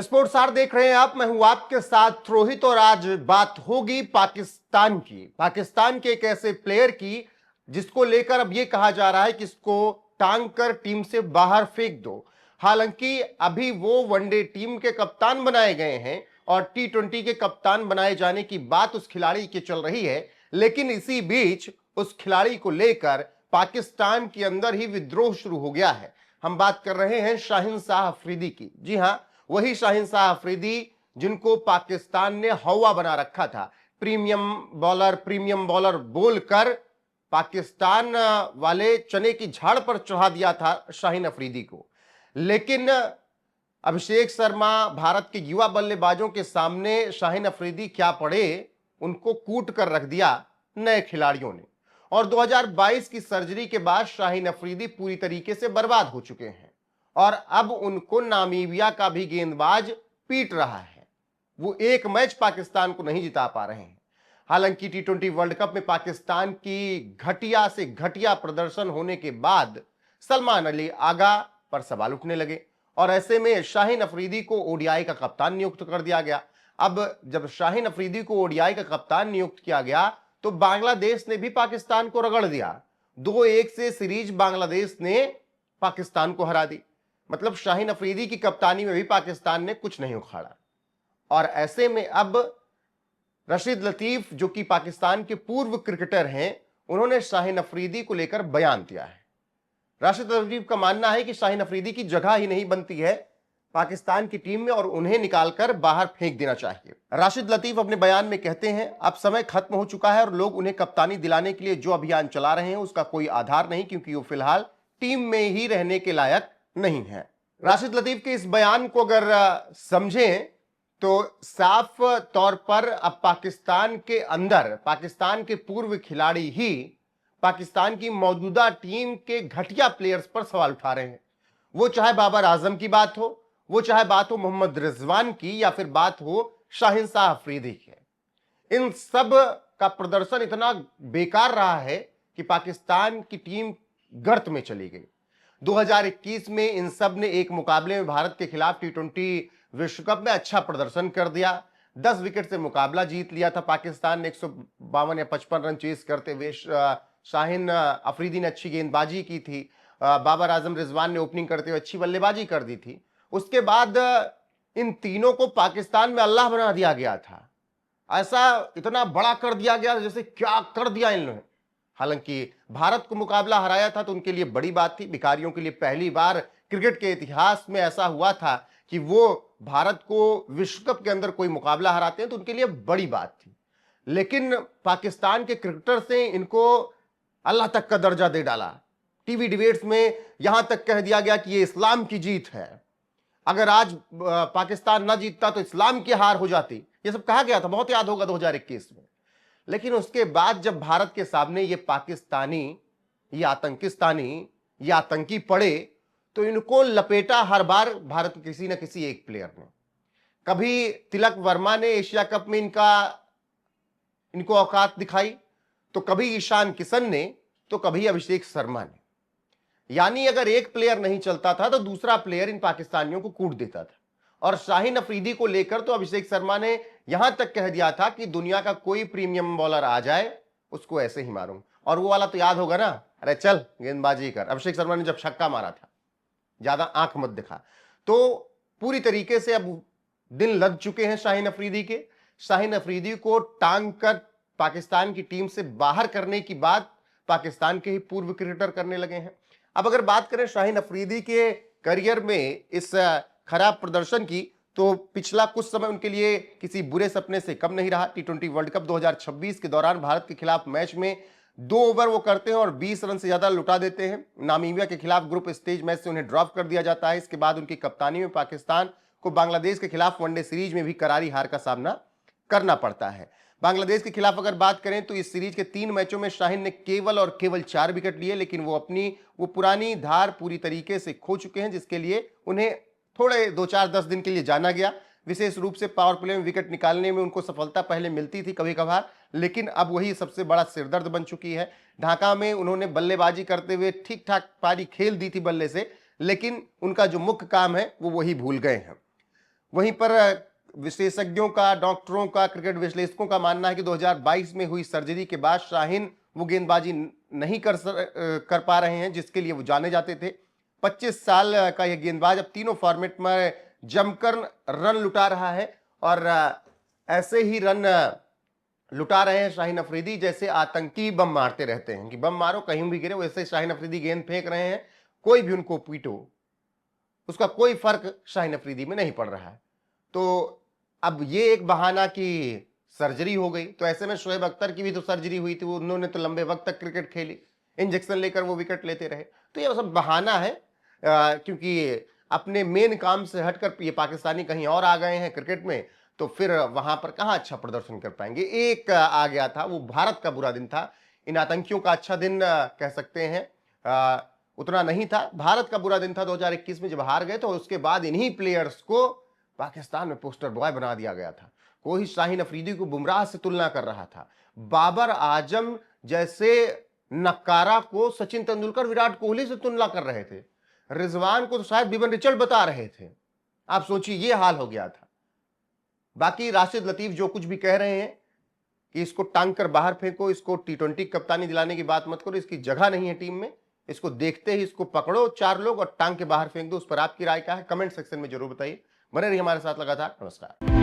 Sports are देख रहे हैं आप। मैं हूं आपके साथ रोहित और आज बात होगी पाकिस्तान की। पाकिस्तान के एक ऐसे प्लेयर की जिसको लेकर अब यह कहा जा रहा है कि इसको टांग कर टीम से बाहर फेंक दो। हालांकि अभी वो वनडे टीम के कप्तान बनाए गए हैं और टी20 के कप्तान बनाए जाने की बात उस खिलाड़ी की चल रही है, लेकिन इसी बीच उस खिलाड़ी को लेकर पाकिस्तान के अंदर ही विद्रोह शुरू हो गया है। हम बात कर रहे हैं शाहीन शाह अफरीदी की। जी हां, वही शाहीन शाह अफरीदी जिनको पाकिस्तान ने हवा बना रखा था। प्रीमियम बॉलर बोलकर पाकिस्तान वाले चने की झाड़ पर चढ़ा दिया था शाहीन अफरीदी को। लेकिन अभिषेक शर्मा भारत के युवा बल्लेबाजों के सामने शाहीन अफरीदी क्या पड़े, उनको कूट कर रख दिया नए खिलाड़ियों ने। और 2022 की सर्जरी के बाद शाहीन अफरीदी पूरी तरीके से बर्बाद हो चुके हैं और अब उनको नामीबिया का भी गेंदबाज पीट रहा है। वो एक मैच पाकिस्तान को नहीं जिता पा रहे हैं। हालांकि टी20 वर्ल्ड कप में पाकिस्तान की घटिया से घटिया प्रदर्शन होने के बाद सलमान अली आगा पर सवाल उठने लगे और ऐसे में शाहीन अफरीदी को ओडीआई का कप्तान नियुक्त कर दिया गया। अब जब शाहीन अफरीदी को ओडीआई का कप्तान नियुक्त किया गया तो बांग्लादेश ने भी पाकिस्तान को रगड़ दिया। 2-1 से सीरीज बांग्लादेश ने पाकिस्तान को हरा दी। मतलब शाहीन अफरीदी की कप्तानी में भी पाकिस्तान ने कुछ नहीं उखाड़ा। और ऐसे में अब रशीद लतीफ जो कि पाकिस्तान के पूर्व क्रिकेटर हैं, उन्होंने शाहीन अफरीदी को लेकर बयान दिया है। राशिद लतीफ का मानना है कि शाहीन अफरीदी की जगह ही नहीं बनती है पाकिस्तान की टीम में और उन्हें निकालकर बाहर फेंक देना चाहिए। राशिद लतीफ अपने बयान में कहते हैं, अब समय खत्म हो चुका है और लोग उन्हें कप्तानी दिलाने के लिए जो अभियान चला रहे हैं उसका कोई आधार नहीं, क्योंकि वो फिलहाल टीम में ही रहने के लायक नहीं है। राशिद लतीफ के इस बयान को अगर समझें तो साफ तौर पर अब पाकिस्तान के अंदर पाकिस्तान के पूर्व खिलाड़ी ही पाकिस्तान की मौजूदा टीम के घटिया प्लेयर्स पर सवाल उठा रहे हैं। वो चाहे बाबर आजम की बात हो, वो चाहे बात हो मोहम्मद रिजवान की, या फिर बात हो शाहीन शाह अफरीदी की। इन सब का प्रदर्शन इतना बेकार रहा है कि पाकिस्तान की टीम गर्त में चली गई। 2021 में इन सब ने एक मुकाबले में भारत के खिलाफ टी20 विश्व कप में अच्छा प्रदर्शन कर दिया। 10 विकेट से मुकाबला जीत लिया था पाकिस्तान ने 152 या 55 रन चेस करते हुए। शाहीन अफरीदी ने अच्छी गेंदबाजी की थी। बाबर आजम रिजवान ने ओपनिंग करते हुए अच्छी बल्लेबाजी कर दी थी। उसके बाद इन तीनों को पाकिस्तान में अल्लाह बना दिया गया था। ऐसा इतना बड़ा कर दिया गया जैसे क्या कर दिया इन लोगों ने। हालांकि भारत को मुकाबला हराया था तो उनके लिए बड़ी बात थी। भिखारियों के लिए पहली बार क्रिकेट के इतिहास में ऐसा हुआ था कि वो भारत को विश्व कप के अंदर कोई मुकाबला हराते हैं तो उनके लिए बड़ी बात थी। लेकिन पाकिस्तान के क्रिकेटर से इनको अल्लाह तक का दर्जा दे डाला। टीवी डिबेट्स में यहां तक कह दिया गया कि ये इस्लाम की जीत है। अगर आज पाकिस्तान ना जीतता तो इस्लाम की हार हो जाती, ये सब कहा गया था, बहुत याद होगा 2021 में। लेकिन उसके बाद जब भारत के सामने ये पाकिस्तानी, ये आतंकिस्तानी, ये आतंकी पड़े तो इनको लपेटा हर बार भारत के किसी न किसी एक प्लेयर ने। कभी तिलक वर्मा ने एशिया कप में इनको औकात दिखाई, तो कभी ईशान किशन ने, तो कभी अभिषेक शर्मा ने। यानी अगर एक प्लेयर नहीं चलता था तो दूसरा प्लेयर इन पाकिस्तानियों को कूट देता था। और शाहीन अफरीदी को लेकर तो अभिषेक शर्मा ने यहां तक कह दिया था कि दुनिया का कोई प्रीमियम बॉलर आ जाए उसको ऐसे ही मारूं। और वो वाला तो याद होगा ना, अरे चल गेंदबाजी कर। अभिषेक शर्मा ने जब छक्का मारा था, ज्यादा आंख मत दिखा। तो पूरी तरीके से अब दिन लग चुके हैं शाहीन अफरीदी के। शाहीन अफरीदी को टांग कर पाकिस्तान की टीम से बाहर करने की बात पाकिस्तान के ही पूर्व क्रिकेटर करने लगे हैं। अब अगर बात करें शाहीन अफरीदी के करियर में इस खराब प्रदर्शन की, तो पिछला कुछ समय उनके लिए किसी बुरे सपने से कम नहीं रहा। टी20 वर्ल्ड कप 2026 के दौरान भारत के खिलाफ मैच में 2 ओवर वो करते हैं और 20 रन से ज्यादा लुटा देते हैं। नामीबिया के खिलाफ ग्रुप स्टेज मैच से उन्हें ड्रॉप कर दिया जाता है। इसके बाद उनकी कप्तानी में पाकिस्तान को बांग्लादेश के खिलाफ वनडे सीरीज में भी करारी हार का सामना करना पड़ता है। बांग्लादेश के खिलाफ अगर बात करें तो इस सीरीज के 3 मैचों में शाहीन ने केवल और केवल 4 विकेट लिए, लेकिन वो अपनी पुरानी धार पूरी तरीके से खो चुके हैं, जिसके लिए उन्हें थोड़े 2-4-10 दिन के लिए जाना गया। विशेष रूप से पावर प्ले में विकेट निकालने में उनको सफलता पहले मिलती थी कभी कभार, लेकिन अब वही सबसे बड़ा सिरदर्द बन चुकी है। ढाका में उन्होंने बल्लेबाजी करते हुए ठीक ठाक पारी खेल दी थी बल्ले से, लेकिन उनका जो मुख्य काम है वो वही भूल गए हैं। वहीं पर विशेषज्ञों का, डॉक्टरों का, क्रिकेट विश्लेषकों का मानना है कि 2022 में हुई सर्जरी के बाद शाहीन वो गेंदबाजी नहीं कर पा रहे हैं जिसके लिए वो जाने जाते थे। 25 साल का यह गेंदबाज अब तीनों फॉर्मेट में जमकर रन लुटा रहा है और ऐसे ही रन लुटा रहे हैं शाहीन अफरीदी जैसे आतंकी बम मारते रहते हैं कि बम मारो कहीं भी गिरे, वैसे शाहीन अफरीदी गेंद फेंक रहे हैं, कोई भी उनको पीटो, उसका कोई फर्क शाहीन अफरीदी में नहीं पड़ रहा है। तो अब ये एक बहाना कि सर्जरी हो गई, तो ऐसे में शोएब अख्तर की भी तो सर्जरी हुई थी, उन्होंने तो लंबे वक्त तक क्रिकेट खेली, इंजेक्शन लेकर वो विकेट लेते रहे। तो ये सब बहाना है क्योंकि अपने मेन काम से हटकर ये पाकिस्तानी कहीं और आ गए हैं क्रिकेट में, तो फिर वहां पर कहां अच्छा प्रदर्शन कर पाएंगे। एक आ गया था, वो भारत का बुरा दिन था, इन आतंकियों का अच्छा दिन कह सकते हैं उतना नहीं था। भारत का बुरा दिन था 2021 में जब हार गए, तो उसके बाद इन्हीं प्लेयर्स को पाकिस्तान में पोस्टर बॉय बना दिया गया था। कोई शाहीन अफरीदी को बुमराह से तुलना कर रहा था, बाबर आजम जैसे नक्कारा को सचिन तेंदुलकर, विराट कोहली से तुलना कर रहे थे, रिजवान को तो शायद विवन रिचर्ड बता रहे थे। आप सोचिए ये हाल हो गया था। बाकी राशिद लतीफ जो कुछ भी कह रहे हैं कि इसको टांग कर बाहर फेंको, इसको टी20 कप्तानी दिलाने की बात मत करो, इसकी जगह नहीं है टीम में, इसको देखते ही इसको पकड़ो 4 लोग और टांग के बाहर फेंक दो। उस पर आपकी राय क्या है, कमेंट सेक्शन में जरूर बताइए। बने रहिए हमारे साथ लगातार। नमस्कार।